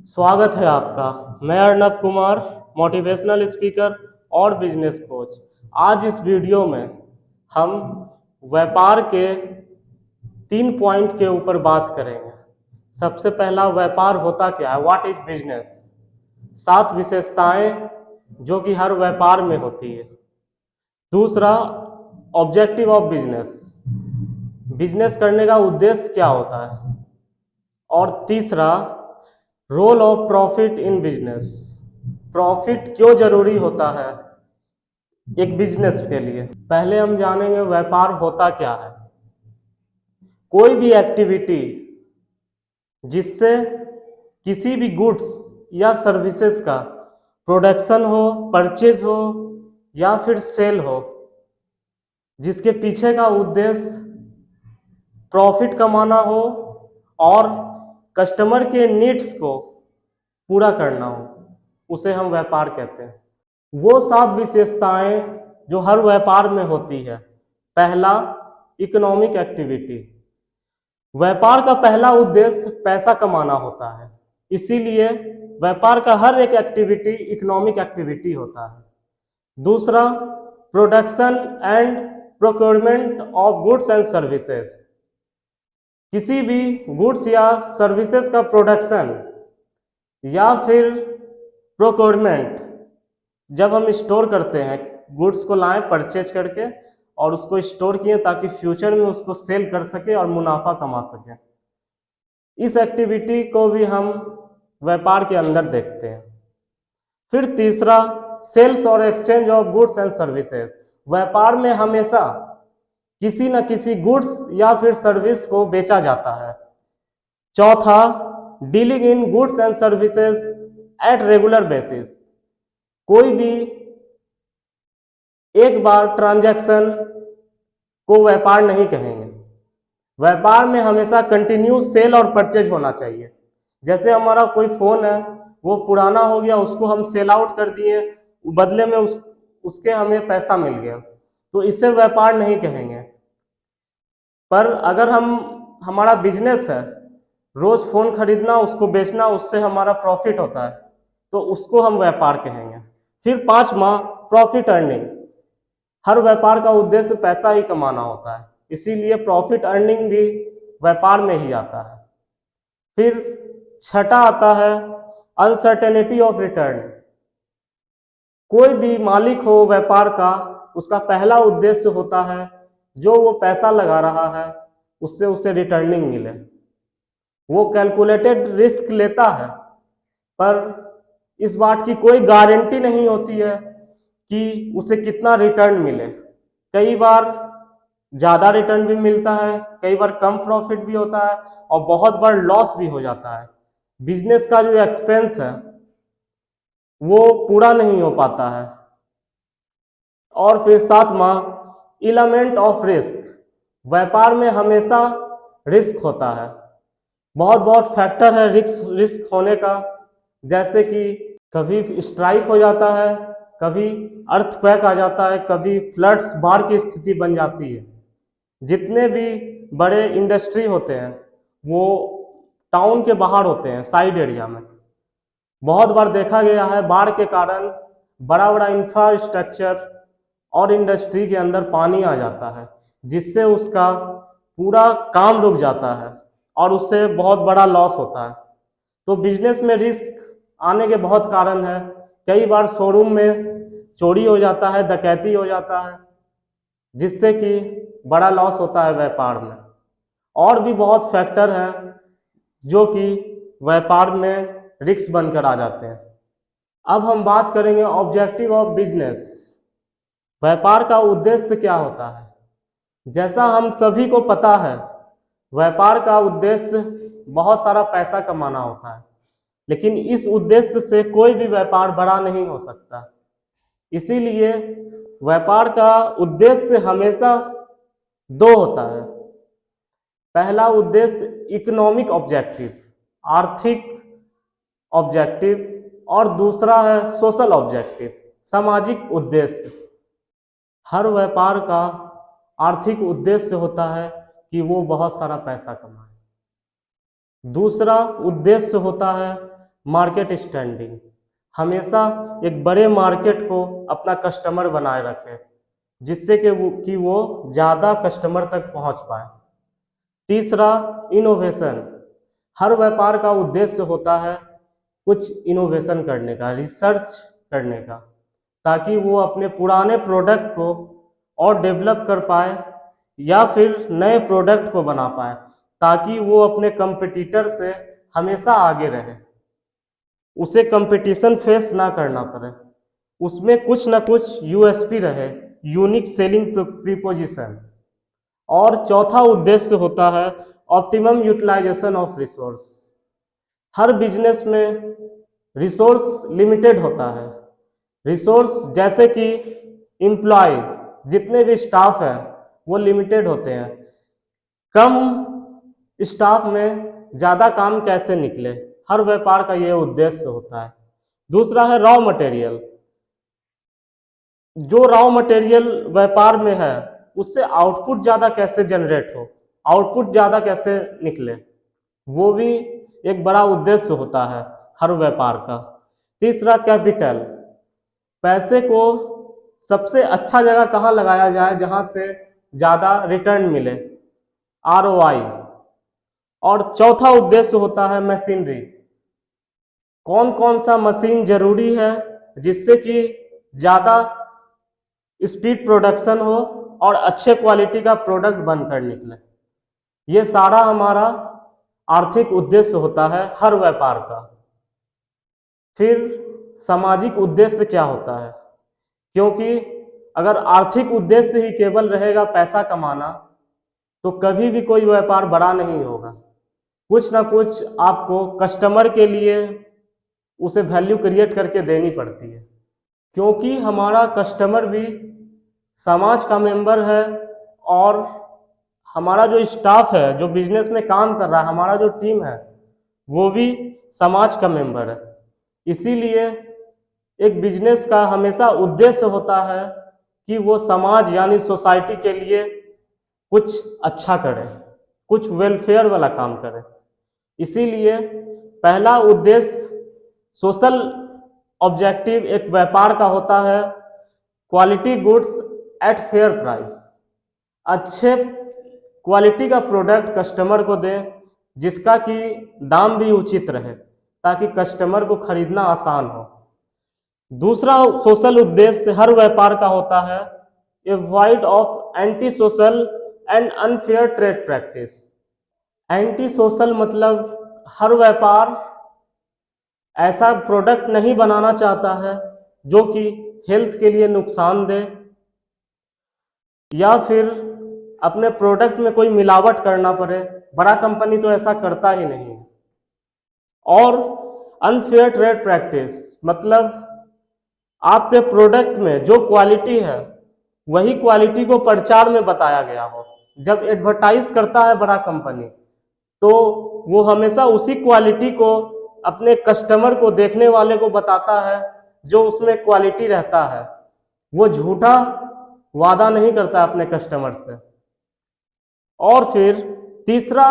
स्वागत है आपका। मैं अर्नब कुमार, मोटिवेशनल स्पीकर और बिजनेस कोच। आज इस वीडियो में हम व्यापार के 3 पॉइंट के ऊपर बात करेंगे। सबसे पहला, व्यापार होता क्या है, व्हाट इज बिजनेस। 7 विशेषताएं जो कि हर व्यापार में होती है। दूसरा, ऑब्जेक्टिव ऑफ बिजनेस, बिजनेस करने का उद्देश्य क्या होता है। और तीसरा, role of profit in business, profit क्यों जरूरी होता है एक बिजनेस के लिए। पहले हम जानेंगे व्यापार होता क्या है। कोई भी एक्टिविटी जिससे किसी भी गुड्स या सर्विसेज का प्रोडक्शन हो, परचेज हो या फिर सेल हो, जिसके पीछे का उद्देश्य प्रॉफिट कमाना हो और कस्टमर के नीड्स को पूरा करना हो, उसे हम व्यापार कहते हैं। वो 7 विशेषताएं जो हर व्यापार में होती है। पहला, इकोनॉमिक एक्टिविटी, व्यापार का पहला उद्देश्य पैसा कमाना होता है, इसीलिए व्यापार का हर एक एक्टिविटी इकोनॉमिक एक्टिविटी होता है। दूसरा, production and procurement of goods and services, किसी भी गुड्स या सर्विसेज का प्रोडक्शन या फिर प्रोक्योरमेंट, जब हम स्टोर करते हैं, गुड्स को लाएं परचेज करके और उसको स्टोर किए ताकि फ्यूचर में उसको सेल कर सके और मुनाफा कमा सके, इस एक्टिविटी को भी हम व्यापार के अंदर देखते हैं। फिर तीसरा, सेल्स और exchange of goods and services, व्यापार में हमेशा किसी न किसी गुड्स या फिर सर्विस को बेचा जाता है। चौथा, dealing in goods and services at regular basis, कोई भी एक बार ट्रांजैक्शन को व्यापार नहीं कहेंगे। व्यापार में हमेशा कंटिन्यू सेल और परचेज होना चाहिए। जैसे हमारा कोई फोन है, वो पुराना हो गया, उसको हम सेल आउट कर दिए, बदले में उसके हमें पैसा मिल गया, तो इसे व्यापार नहीं कहेंगे। पर अगर हमारा बिजनेस है, रोज फोन खरीदना, उसको बेचना, उससे हमारा प्रॉफिट होता है, तो उसको हम व्यापार कहेंगे। फिर 5वां, प्रॉफिट अर्निंग, हर व्यापार का उद्देश्य पैसा ही कमाना होता है, इसीलिए प्रॉफिट अर्निंग भी व्यापार में ही आता है। फिर 6ठा आता है अनसर्टेनिटी ऑफ रिटर्न, कोई भी मालिक हो व्यापार का, उसका पहला उद्देश्य होता है जो वो पैसा लगा रहा है उससे उसे रिटर्निंग मिले। वो कैलकुलेटेड रिस्क लेता है, पर इस बात की कोई गारंटी नहीं होती है कि उसे कितना रिटर्न मिले। कई बार ज़्यादा रिटर्न भी मिलता है, कई बार कम प्रॉफिट भी होता है और बहुत बार लॉस भी हो जाता है। बिजनेस का जो एक्सपेंस है वो पूरा नहीं हो पाता है। और फिर 7वां, एलिमेंट ऑफ रिस्क, व्यापार में हमेशा रिस्क होता है। बहुत फैक्टर है रिस्क होने का, जैसे कि कभी स्ट्राइक हो जाता है, कभी अर्थक्वेक आ जाता है, कभी फ्लड्स, बाढ़ की स्थिति बन जाती है। जितने भी बड़े इंडस्ट्री होते हैं वो टाउन के बाहर होते हैं, साइड एरिया में। बहुत बार देखा गया है बाढ़ के कारण बड़ा बड़ा इंफ्रास्ट्रक्चर और इंडस्ट्री के अंदर पानी आ जाता है, जिससे उसका पूरा काम रुक जाता है और उससे बहुत बड़ा लॉस होता है। तो बिजनेस में रिस्क आने के बहुत कारण है। कई बार शोरूम में चोरी हो जाता है, डकैती हो जाता है, जिससे कि बड़ा लॉस होता है व्यापार में। और भी बहुत फैक्टर हैं जो कि व्यापार में रिस्क बनकर आ जाते हैं। अब हम बात करेंगे ऑब्जेक्टिव ऑफ बिजनेस, व्यापार का उद्देश्य क्या होता है। जैसा हम सभी को पता है, व्यापार का उद्देश्य बहुत सारा पैसा कमाना होता है, लेकिन इस उद्देश्य से कोई भी व्यापार बड़ा नहीं हो सकता। इसीलिए व्यापार का उद्देश्य हमेशा 2 होता है। पहला उद्देश्य इकोनॉमिक ऑब्जेक्टिव, आर्थिक ऑब्जेक्टिव, और दूसरा है सोशल ऑब्जेक्टिव, सामाजिक उद्देश्य। हर व्यापार का आर्थिक उद्देश्य होता है कि वो बहुत सारा पैसा कमाए। दूसरा उद्देश्य होता है मार्केट स्टैंडिंग, हमेशा एक बड़े मार्केट को अपना कस्टमर बनाए रखे, जिससे कि वो ज़्यादा कस्टमर तक पहुंच पाए। तीसरा, इनोवेशन, हर व्यापार का उद्देश्य होता है कुछ इनोवेशन करने का, रिसर्च करने का, ताकि वो अपने पुराने प्रोडक्ट को और डेवलप कर पाए या फिर नए प्रोडक्ट को बना पाए, ताकि वो अपने कंपटीटर से हमेशा आगे रहे, उसे कंपटीशन फेस ना करना पड़े, उसमें कुछ ना कुछ यूएसपी रहे, यूनिक सेलिंग प्रीपोजिशन। और चौथा उद्देश्य होता है ऑप्टिमम यूटिलाइजेशन ऑफ रिसोर्स। हर बिजनेस में रिसोर्स लिमिटेड होता है। रिसोर्स जैसे कि एम्प्लॉय, जितने भी स्टाफ है वो लिमिटेड होते हैं। कम स्टाफ में ज़्यादा काम कैसे निकले, हर व्यापार का ये उद्देश्य होता है। दूसरा है रॉ मटेरियल, जो रॉ मटेरियल व्यापार में है उससे आउटपुट ज़्यादा कैसे जनरेट हो, आउटपुट ज़्यादा कैसे निकले, वो भी एक बड़ा उद्देश्य होता है हर व्यापार का। तीसरा कैपिटल, पैसे को सबसे अच्छा जगह कहाँ लगाया जाए जहाँ से ज़्यादा रिटर्न मिले, आरओआई। और चौथा उद्देश्य होता है मशीनरी, कौन कौन सा मशीन जरूरी है जिससे कि ज़्यादा स्पीड प्रोडक्शन हो और अच्छे क्वालिटी का प्रोडक्ट बनकर निकले। ये सारा हमारा आर्थिक उद्देश्य होता है हर व्यापार का। फिर सामाजिक उद्देश्य क्या होता है, क्योंकि अगर आर्थिक उद्देश्य ही केवल रहेगा पैसा कमाना तो कभी भी कोई व्यापार बड़ा नहीं होगा। कुछ ना कुछ आपको कस्टमर के लिए उसे वैल्यू क्रिएट करके देनी पड़ती है, क्योंकि हमारा कस्टमर भी समाज का मेंबर है और हमारा जो स्टाफ है जो बिजनेस में काम कर रहा है, हमारा जो टीम है वो भी समाज का मेंबर है। इसीलिए एक बिजनेस का हमेशा उद्देश्य होता है कि वो समाज यानी सोसाइटी के लिए कुछ अच्छा करे, कुछ वेलफेयर वाला काम करे। इसीलिए पहला उद्देश्य सोशल ऑब्जेक्टिव एक व्यापार का होता है quality goods at fair price, अच्छे क्वालिटी का प्रोडक्ट कस्टमर को दें जिसका कि दाम भी उचित रहे ताकि कस्टमर को खरीदना आसान हो। दूसरा सोशल उद्देश्य हर व्यापार का होता है avoid of anti social and unfair trade practice. Anti social मतलब हर व्यापार ऐसा प्रोडक्ट नहीं बनाना चाहता है जो कि हेल्थ के लिए नुकसान दे या फिर अपने प्रोडक्ट में कोई मिलावट करना पड़े। बड़ा कंपनी तो ऐसा करता ही नहीं। और अनफेयर ट्रेड प्रैक्टिस मतलब आपके प्रोडक्ट में जो क्वालिटी है वही क्वालिटी को प्रचार में बताया गया हो। जब एडवर्टाइज करता है बड़ा कंपनी तो वो हमेशा उसी क्वालिटी को अपने कस्टमर को, देखने वाले को बताता है जो उसमें क्वालिटी रहता है। वो झूठा वादा नहीं करता अपने कस्टमर से। और फिर तीसरा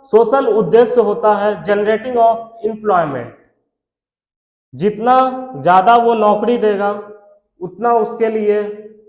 सोशल उद्देश्य होता है जनरेटिंग ऑफ एम्प्लॉयमेंट। जितना ज़्यादा वो नौकरी देगा उतना उसके लिए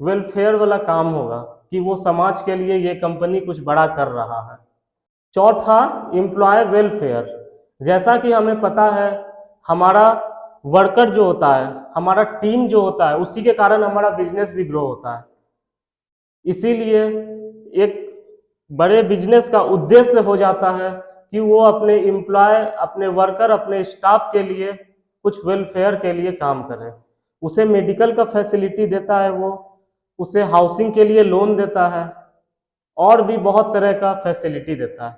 वेलफेयर वाला काम होगा कि वो समाज के लिए ये कंपनी कुछ बड़ा कर रहा है। चौथा एम्प्लॉय वेलफेयर, जैसा कि हमें पता है हमारा वर्कर जो होता है, हमारा टीम जो होता है, उसी के कारण हमारा बिजनेस भी ग्रो होता है। इसीलिए एक बड़े बिजनेस का उद्देश्य हो जाता है कि वो अपने एम्प्लॉय, अपने वर्कर, अपने स्टाफ के लिए कुछ वेलफेयर के लिए काम करे। उसे मेडिकल का फैसिलिटी देता है, वो उसे हाउसिंग के लिए लोन देता है और भी बहुत तरह का फैसिलिटी देता है।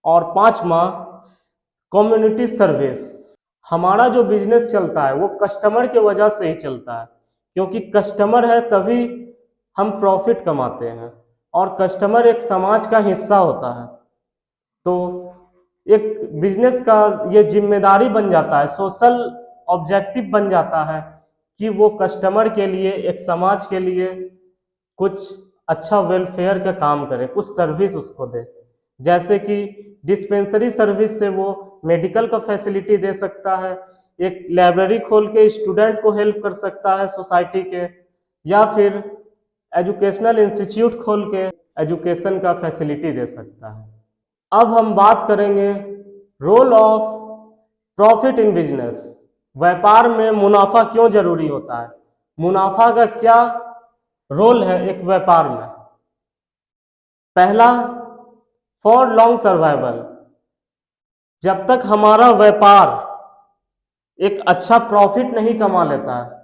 और पांचवा कम्युनिटी सर्विस। हमारा जो बिजनेस चलता है वो कस्टमर के वजह से ही चलता है, क्योंकि कस्टमर है तभी हम प्रॉफिट कमाते हैं और कस्टमर एक समाज का हिस्सा होता है। तो एक बिजनेस का ये जिम्मेदारी बन जाता है, सोशल ऑब्जेक्टिव बन जाता है कि वो कस्टमर के लिए, एक समाज के लिए कुछ अच्छा वेलफेयर का काम करे, कुछ सर्विस उसको दे। जैसे कि डिस्पेंसरी सर्विस से वो मेडिकल का फैसिलिटी दे सकता है, एक लाइब्रेरी खोल के स्टूडेंट को हेल्प कर सकता है सोसाइटी के, या फिर एजुकेशनल इंस्टीट्यूट खोल के एजुकेशन का फैसिलिटी दे सकता है। अब हम बात करेंगे role of profit in business. व्यापार में मुनाफा क्यों जरूरी होता है, मुनाफा का क्या रोल है एक व्यापार में। पहला, फॉर लॉन्ग सर्वाइवल। जब तक हमारा व्यापार एक अच्छा प्रॉफिट नहीं कमा लेता है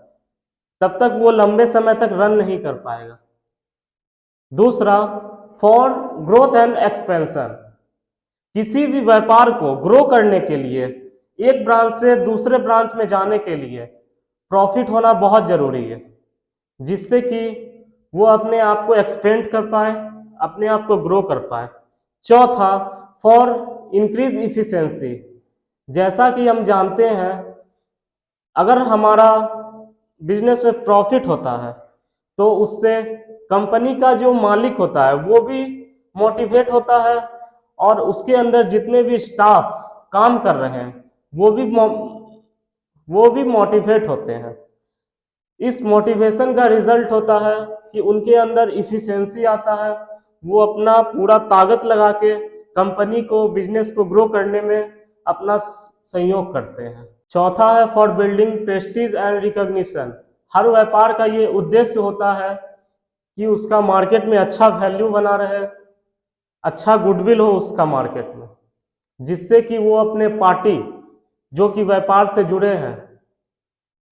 तब तक वो लंबे समय तक रन नहीं कर पाएगा। दूसरा, फॉर ग्रोथ एंड एक्सपेंशन। किसी भी व्यापार को ग्रो करने के लिए, एक ब्रांच से दूसरे ब्रांच में जाने के लिए प्रॉफिट होना बहुत जरूरी है, जिससे कि वो अपने आप को एक्सपेंड कर पाए, अपने आप को ग्रो कर पाए। चौथा, फॉर इंक्रीज इफिशिएंसी। जैसा कि हम जानते हैं, अगर हमारा बिजनेस में प्रॉफिट होता है तो उससे कंपनी का जो मालिक होता है वो भी मोटिवेट होता है, और उसके अंदर जितने भी स्टाफ काम कर रहे हैं वो भी मोटिवेट होते हैं। इस मोटिवेशन का रिजल्ट होता है कि उनके अंदर इफिशिएंसी आता है, वो अपना पूरा ताकत लगा के कंपनी को, बिजनेस को ग्रो करने में अपना सहयोग करते हैं। चौथा है for building prestige and recognition. हर व्यापार का ये उद्देश्य होता है कि उसका मार्केट में अच्छा वैल्यू बना रहे, अच्छा गुडविल हो उसका मार्केट में, जिससे कि वो अपने पार्टी जो कि व्यापार से जुड़े हैं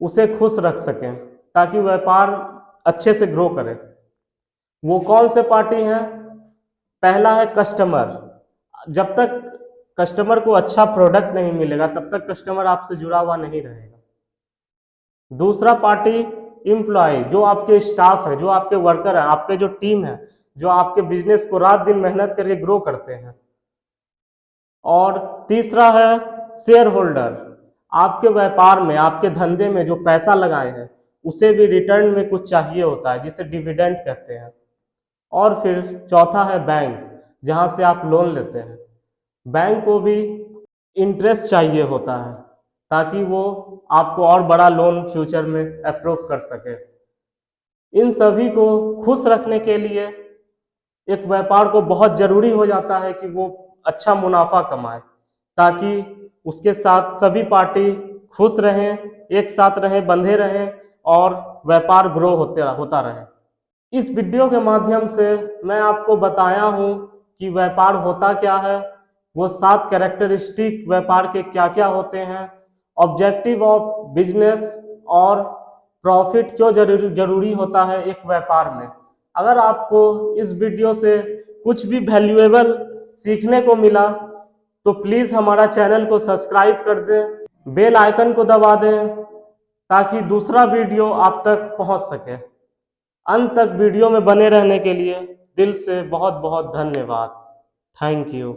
उसे खुश रख सकें, ताकि व्यापार अच्छे से ग्रो करे। वो कौन से पार्टी हैं? पहला है कस्टमर। जब तक कस्टमर को अच्छा प्रोडक्ट नहीं मिलेगा तब तक कस्टमर आपसे जुड़ा हुआ नहीं रहेगा। दूसरा पार्टी एम्प्लॉय, जो आपके स्टाफ है, जो आपके वर्कर हैं, आपके जो टीम है, जो आपके बिजनेस को रात दिन मेहनत करके ग्रो करते हैं। और तीसरा है शेयर होल्डर। आपके व्यापार में, आपके धंधे में जो पैसा लगाए हैं उसे भी रिटर्न में कुछ चाहिए होता है, जिसे डिविडेंड कहते हैं। और फिर चौथा है बैंक, जहां से आप लोन लेते हैं। बैंक को भी इंटरेस्ट चाहिए होता है ताकि वो आपको और बड़ा लोन फ्यूचर में अप्रूव कर सके। इन सभी को खुश रखने के लिए एक व्यापार को बहुत जरूरी हो जाता है कि वो अच्छा मुनाफा कमाए, ताकि उसके साथ सभी पार्टी खुश रहें, एक साथ रहें, बंधे रहें और व्यापार ग्रो होता रहे। इस वीडियो के माध्यम से मैं आपको बताया हूँ कि व्यापार होता क्या है, वो 7 कैरेक्टरिस्टिक व्यापार के क्या क्या होते हैं, ऑब्जेक्टिव ऑफ बिजनेस और प्रॉफिट क्यों जरूरी होता है एक व्यापार में। अगर आपको इस वीडियो से कुछ भी वैल्यूएबल सीखने को मिला तो प्लीज़ हमारा चैनल को सब्सक्राइब कर दें, बेल आइकन को दबा दें, ताकि दूसरा वीडियो आप तक पहुंच सके। अंत तक वीडियो में बने रहने के लिए दिल से बहुत बहुत धन्यवाद। Thank you.